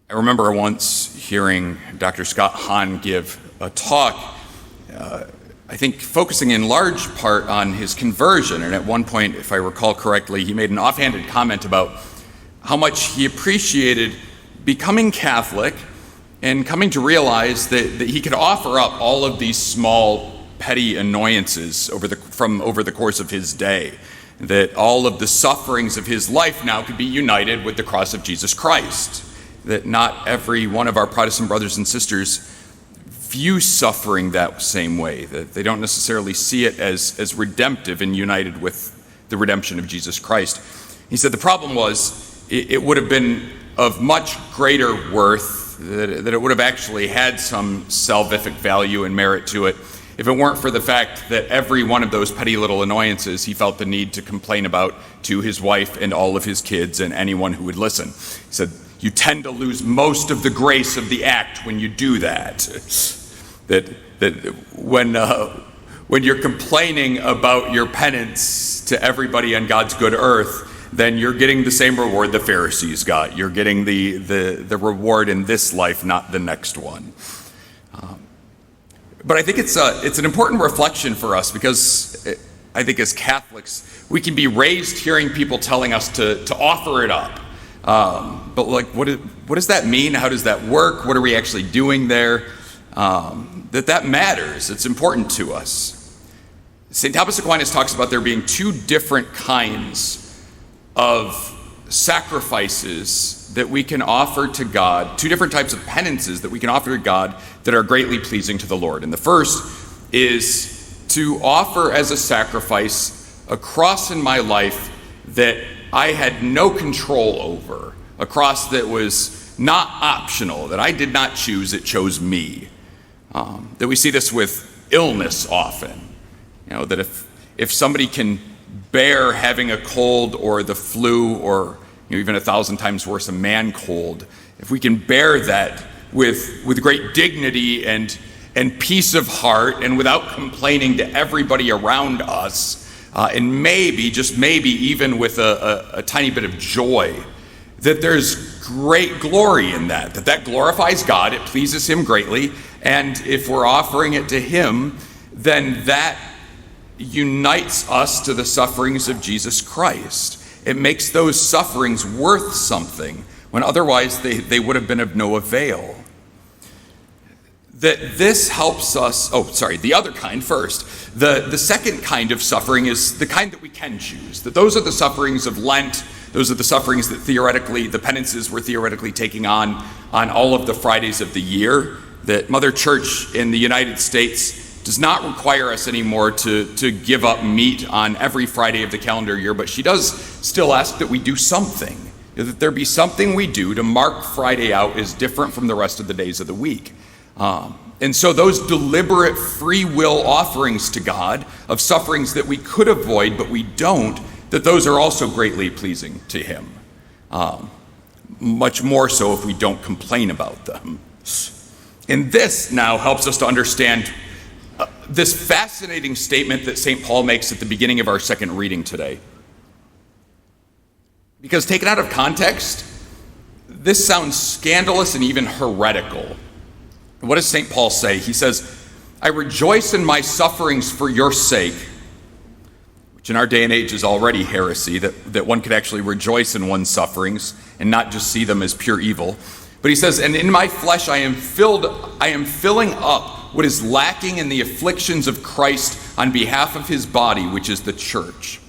I remember once hearing Dr. Scott Hahn give a talk, I think focusing in large part on his conversion. And at one point, if I recall correctly, he made an offhanded comment about how much he appreciated becoming Catholic and coming to realize that he could offer up all of these small, petty annoyances over the course of his day. That all of the sufferings of his life now could be united with the cross of Jesus Christ. That not every one of our Protestant brothers and sisters view suffering that same way, that they don't necessarily see it as redemptive and united with the redemption of Jesus Christ. He said the problem was it would have been of much greater worth, that it would have actually had some salvific value and merit to it if it weren't for the fact that every one of those petty little annoyances he felt the need to complain about to his wife and all of his kids and anyone who would listen. He said, you tend to lose most of the grace of the act when you do that. That when you're complaining about your penance to everybody on God's good earth, then you're getting the same reward the Pharisees got. You're getting the reward in this life, not the next one. But I think it's an important reflection for us, because I think as Catholics, we can be raised hearing people telling us to offer it up. But like, what does that mean? How does that work? What are we actually doing there? That matters. It's important to us. St. Thomas Aquinas talks about there being two different kinds of sacrifices that we can offer to God, two different types of penances that we can offer to God that are greatly pleasing to the Lord. And the first is to offer as a sacrifice a cross in my life that I had no control over, a cross that was not optional, that I did not choose, it chose me. That we see this with illness often. That if somebody can bear having a cold or the flu or even 1,000 times worse, a man cold, if we can bear that with great dignity and peace of heart and without complaining to everybody around us, and maybe, just maybe, even with a tiny bit of joy, that there's great glory in that glorifies God, it pleases Him greatly, and if we're offering it to Him, then that unites us to the sufferings of Jesus Christ. It makes those sufferings worth something, when otherwise they would have been of no avail. That this helps us, the other kind first. The second kind of suffering is the kind that we can choose. That those are the sufferings of Lent. Those are the sufferings that the penances were theoretically taking on all of the Fridays of the year. That Mother Church in the United States does not require us anymore to give up meat on every Friday of the calendar year, but she does still ask that we do something. That there be something we do to mark Friday out as different from the rest of the days of the week. And so those deliberate free will offerings to God of sufferings that we could avoid but we don't, that those are also greatly pleasing to Him. Much more so if we don't complain about them. And this now helps us to understand this fascinating statement that St. Paul makes at the beginning of our second reading today. Because taken out of context, this sounds scandalous and even heretical. What does St. Paul say? He says, I rejoice in my sufferings for your sake, which in our day and age is already heresy, that one could actually rejoice in one's sufferings and not just see them as pure evil. But he says, and in my flesh I am filling up what is lacking in the afflictions of Christ on behalf of His body, which is the church.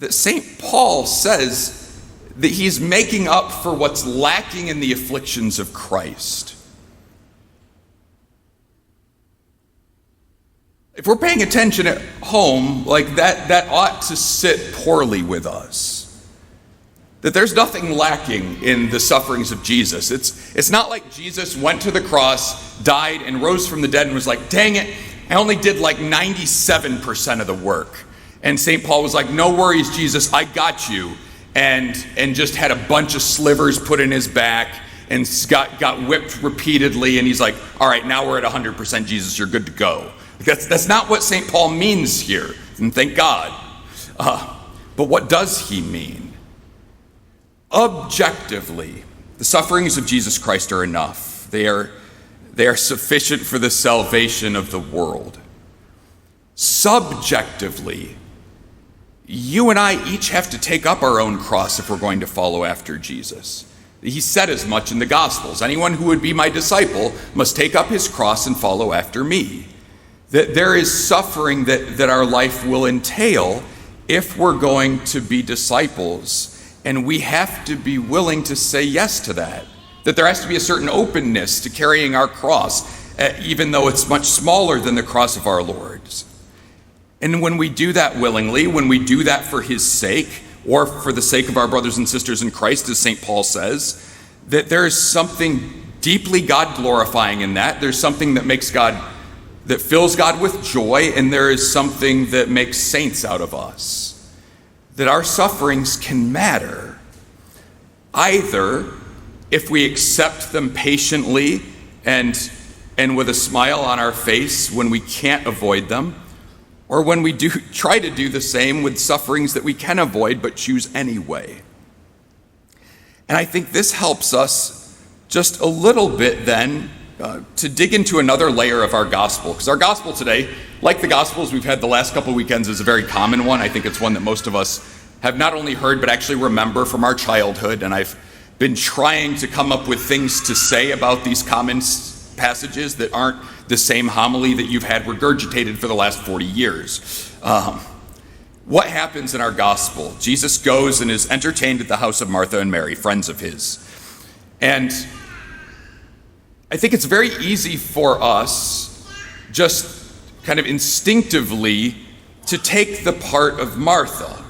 That St. Paul says that he's making up for what's lacking in the afflictions of Christ. If we're paying attention at home, like that ought to sit poorly with us. That there's nothing lacking in the sufferings of Jesus. It's not like Jesus went to the cross, died, and rose from the dead and was like, dang it, I only did like 97% of the work. And St. Paul was like, no worries, Jesus, I got you. And just had a bunch of slivers put in his back and got whipped repeatedly. And he's like, all right, now we're at 100%, Jesus, you're good to go. That's not what St. Paul means here, and thank God. But what does he mean? Objectively, The sufferings of Jesus Christ are enough. They are sufficient for the salvation of the world. Subjectively, you and I each have to take up our own cross if we're going to follow after Jesus. He said as much in the Gospels. Anyone who would be my disciple must take up his cross and follow after me. That there is suffering that our life will entail if we're going to be disciples. And we have to be willing to say yes to that. That there has to be a certain openness to carrying our cross, even though it's much smaller than the cross of our Lord's. And when we do that willingly, when we do that for his sake, or for the sake of our brothers and sisters in Christ, as St. Paul says, that there is something deeply God-glorifying in that. There's something that fills God with joy, and there is something that makes saints out of us. That our sufferings can matter, either if we accept them patiently and with a smile on our face when we can't avoid them, or when we do try to do the same with sufferings that we can avoid but choose anyway. And I think this helps us just a little bit then to dig into another layer of our gospel. Because our gospel today, like the gospels we've had the last couple of weekends, is a very common one. I think it's one that most of us have not only heard but actually remember from our childhood. And I've been trying to come up with things to say about these common passages that aren't the same homily that you've had regurgitated for the last 40 years. What happens in our gospel? Jesus goes and is entertained at the house of Martha and Mary, friends of his. And I think it's very easy for us, just kind of instinctively, to take the part of Martha.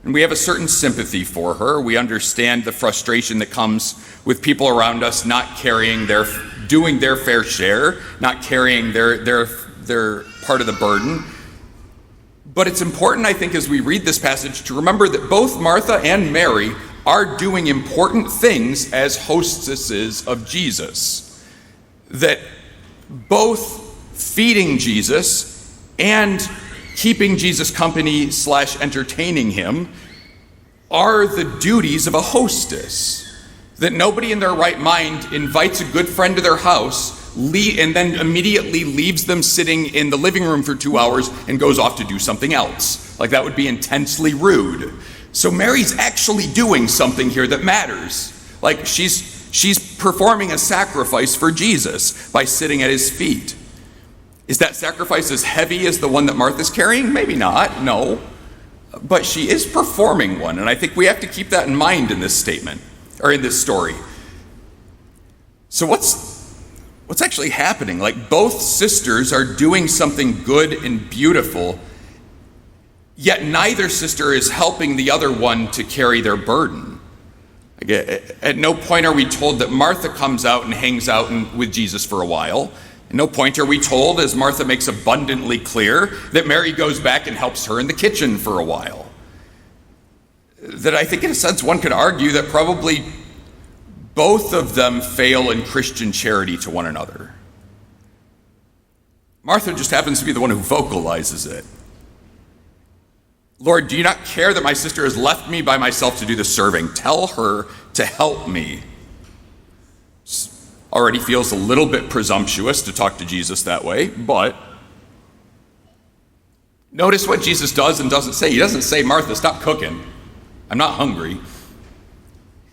And we have a certain sympathy for her. We understand the frustration that comes with people around us not doing their fair share, not carrying their part of the burden. But it's important, I think, as we read this passage, to remember that both Martha and Mary are doing important things as hostesses of Jesus. That both feeding Jesus and keeping Jesus company / entertaining him are the duties of a hostess. That nobody in their right mind invites a good friend to their house and then immediately leaves them sitting in the living room for 2 hours and goes off to do something else. Like, that would be intensely rude. So Mary's actually doing something here that matters. Like, she's performing a sacrifice for Jesus by sitting at his feet. Is that sacrifice as heavy as the one that Martha's carrying? Maybe not, no. But she is performing one, and I think we have to keep that in mind in this statement, or in this story. So what's actually happening? Like, both sisters are doing something good and beautiful, yet neither sister is helping the other one to carry their burden. At no point are we told that Martha comes out and hangs out with Jesus for a while. At no point are we told, as Martha makes abundantly clear, that Mary goes back and helps her in the kitchen for a while. That I think in a sense one could argue that probably both of them fail in Christian charity to one another. Martha just happens to be the one who vocalizes it. Lord, do you not care that my sister has left me by myself to do the serving? Tell her to help me. Already feels a little bit presumptuous to talk to Jesus that way, but notice what Jesus does and doesn't say. He doesn't say, Martha, stop cooking. I'm not hungry.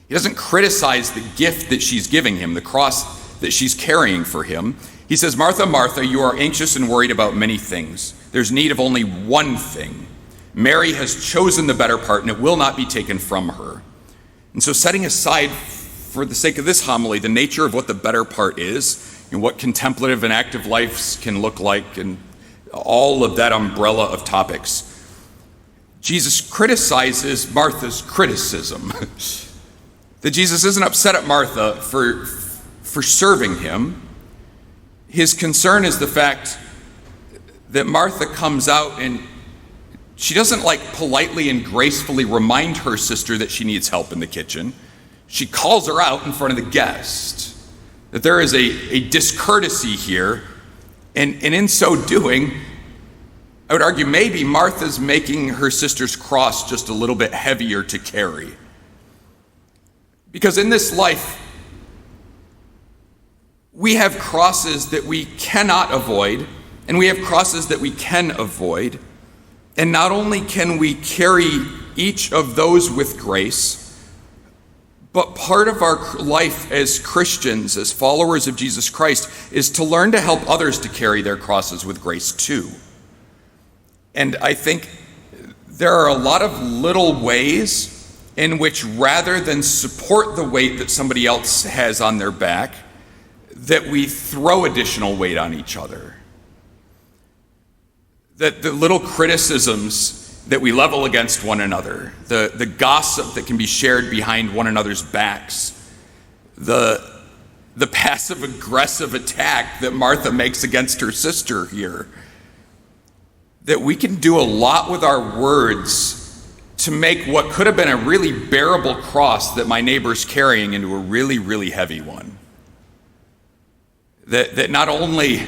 He doesn't criticize the gift that she's giving him, the cross that she's carrying for him. He says, Martha, Martha, you are anxious and worried about many things. There's need of only one thing. Mary has chosen the better part, and it will not be taken from her. And so, setting aside, for the sake of this homily, the nature of what the better part is, and what contemplative and active lives can look like, and all of that umbrella of topics, Jesus criticizes Martha's criticism. That Jesus isn't upset at Martha for serving him. His concern is the fact that Martha comes out and she doesn't politely and gracefully remind her sister that she needs help in the kitchen. She calls her out in front of the guest. That there is a discourtesy here, and in so doing, I would argue maybe Martha's making her sister's cross just a little bit heavier to carry. Because in this life, we have crosses that we cannot avoid, and we have crosses that we can avoid. And not only can we carry each of those with grace, but part of our life as Christians, as followers of Jesus Christ, is to learn to help others to carry their crosses with grace too. And I think there are a lot of little ways in which, rather than support the weight that somebody else has on their back, that we throw additional weight on each other. That the little criticisms that we level against one another, the gossip that can be shared behind one another's backs, the passive-aggressive attack that Martha makes against her sister here, that we can do a lot with our words to make what could have been a really bearable cross that my neighbor's carrying into a really, really heavy one. That not only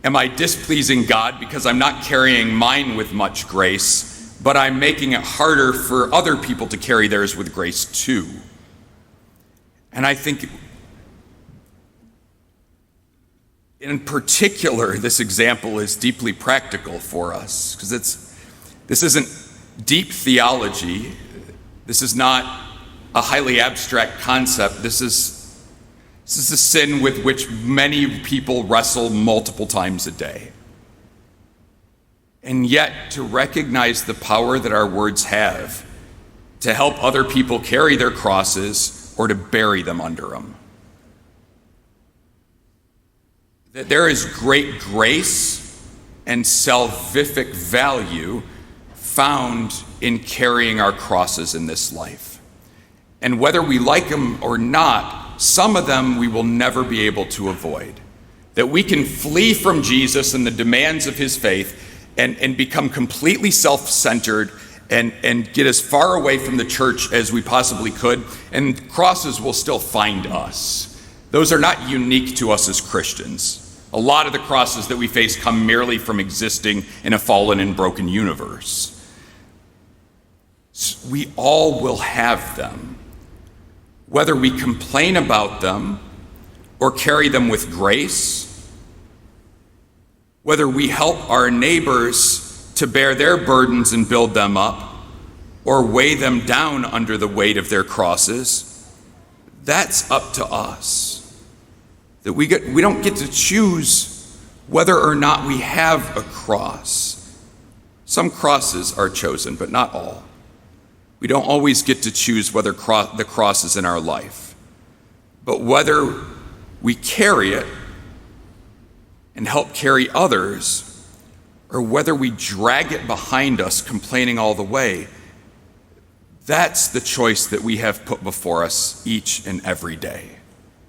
am I displeasing God because I'm not carrying mine with much grace, but I'm making it harder for other people to carry theirs with grace too. And I think, in particular, this example is deeply practical for us, because this isn't deep theology. This is not a highly abstract concept. This is a sin with which many people wrestle multiple times a day. And yet, to recognize the power that our words have to help other people carry their crosses or to bury them under them. That there is great grace and salvific value found in carrying our crosses in this life. And whether we like them or not, some of them we will never be able to avoid. That we can flee from Jesus and the demands of his faith and become completely self-centered and get as far away from the church as we possibly could, and crosses will still find us. Those are not unique to us as Christians. A lot of the crosses that we face come merely from existing in a fallen and broken universe. So we all will have them. Whether we complain about them or carry them with grace, whether we help our neighbors to bear their burdens and build them up, or weigh them down under the weight of their crosses, that's up to us. That we don't get to choose whether or not we have a cross. Some crosses are chosen, but not all. We don't always get to choose whether the cross is in our life, but whether we carry it and help carry others, or whether we drag it behind us, complaining all the way, that's the choice that we have put before us each and every day.